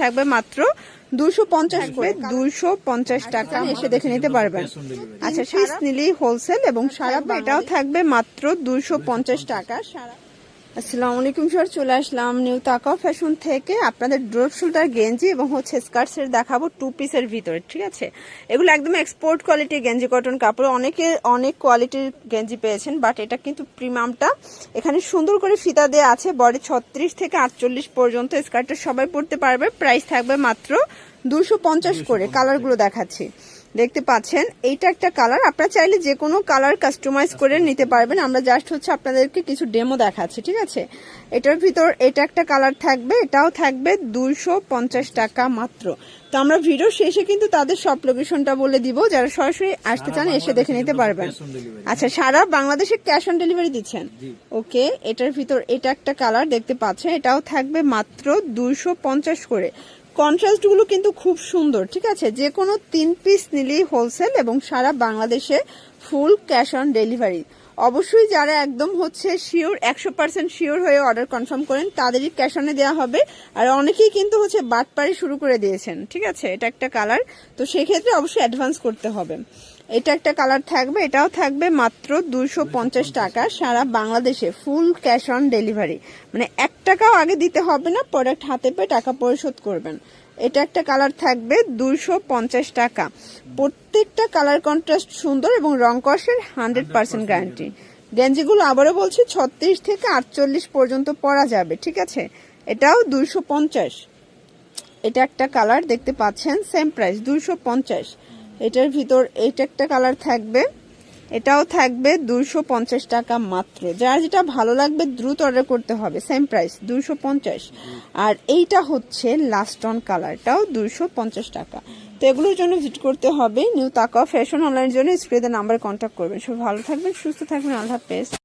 থাকবে মাত্র 250 করে, 250 টাকা এসে দেখে নিতে পারবেন। আচ্ছা, পিস নিলেই হোলসেল এবং সারা এটাও থাকবে মাত্র 250 টাকা। আসসালামু আলাইকুম স্যার, চলে আসলাম নিউ তাকাও ফ্যাশন থেকে। আপনাদের ড্রপ শোল্ডার গেঞ্জি এবং হচ্ছে স্কার্টসের দেখাবো 2 পিসের ভিতরে, ঠিক আছে। এগুলো একদম এক্সপোর্ট কোয়ালিটির গেঞ্জি, কটন কাপড়। অনেক কোয়ালিটির গেঞ্জি পেয়েছেন, বাট এটা কিন্তু প্রিমিয়ামটা। এখানে সুন্দর করে ফিতা দেওয়া আছে, বডি 36 থেকে 48 পর্যন্ত। স্কার্টটা সবাই পরতে পারবে। প্রাইস থাকবে মাত্র 250 করে। কালারগুলো দেখাচ্ছি, দেখতে পাচ্ছেন। এইটা একটা কালার, আপনারা চাইলে যে কোনো কালার কাস্টমাইজ করে নিতে পারবেন। আমরা জাস্ট হচ্ছে আপনাদেরকে কিছু ডেমো দেখাচ্ছি, ঠিক আছে। এটার ভিতর এটা একটা কালার থাকবে, এটাও থাকবে 250 টাকা মাত্র। তো আমরা ভিডিও শেষে কিন্তু তাদের সব লোকেশনটা বলে দিব, যারা সরাসরি আসতে চান এসে দেখে নিতে পারবেন। আচ্ছা, সারা বাংলাদেশে ক্যাশ অন ডেলিভারি দিচ্ছেন? ওকে। এটার ভিতর এটা একটা কালার দেখতে পাচ্ছেন, এটাও থাকবে মাত্র 250 করে। কন্ট্রাস্ট গুলো কিন্তু খুব সুন্দর, ঠিক আছে। যে কোনো 3 পিস নিলেই হোলসেল এবং সারা বাংলাদেশে ফুল ক্যাশ অন ডেলিভারি। অবশ্যই যারা একদম হচ্ছে শিওর, 100% শিওর হয়ে অর্ডার কনফার্ম করেন তাদেরই ক্যাশ অনে দেওয়া হবে। আর অনেকেই কিন্তু হচ্ছে বাটপাড়ি শুরু করে দিয়েছেন, ঠিক আছে। এটা একটা কালার, তো সেক্ষেত্রে অবশ্যই অ্যাডভান্স করতে হবে। এটা একটা কালার থাকবে, এটাও থাকবে মাত্র 250 টাকা। সারা বাংলাদেশে ফুল ক্যাশ অন ডেলিভারি, মানে 1 টাকাও আগে দিতে হবে না, প্রোডাক্ট হাতে পেয়ে টাকা পরিশোধ করবেন। এটা একটা কালার থাকবে 250 টাকা। প্রত্যেকটা কালার কন্ট্রাস্ট সুন্দর এবং রং কষের 100% গ্যারান্টি। গেঞ্জিগুলো আবারও বলছি 36 থেকে 48 পর্যন্ত পরা যাবে, ঠিক আছে। এটাও 250। এটা একটা কালার দেখতে পাচ্ছেন, সেম প্রাইস 250। এটার ভিতর এইটা একটা কালার থাকবে, এটাও থাকবে 250 টাকা মাত্র। যার যেটা ভালো লাগবে দ্রুত অর্ডার করতে হবে, সেম প্রাইস 250। আর এইটা হচ্ছে লাস্ট অন কালারটাও 250 টাকা। তো এগুলোর জন্য ভিজিট করতে হবে নিউ তাকাও ফ্যাশন। অনলাইনের জন্য স্ক্রিনে নাম্বার কন্ট্যাক্ট করবেন। সব ভালো থাকবেন, সুস্থ থাকবেন, আল্লাহ হাফেজ।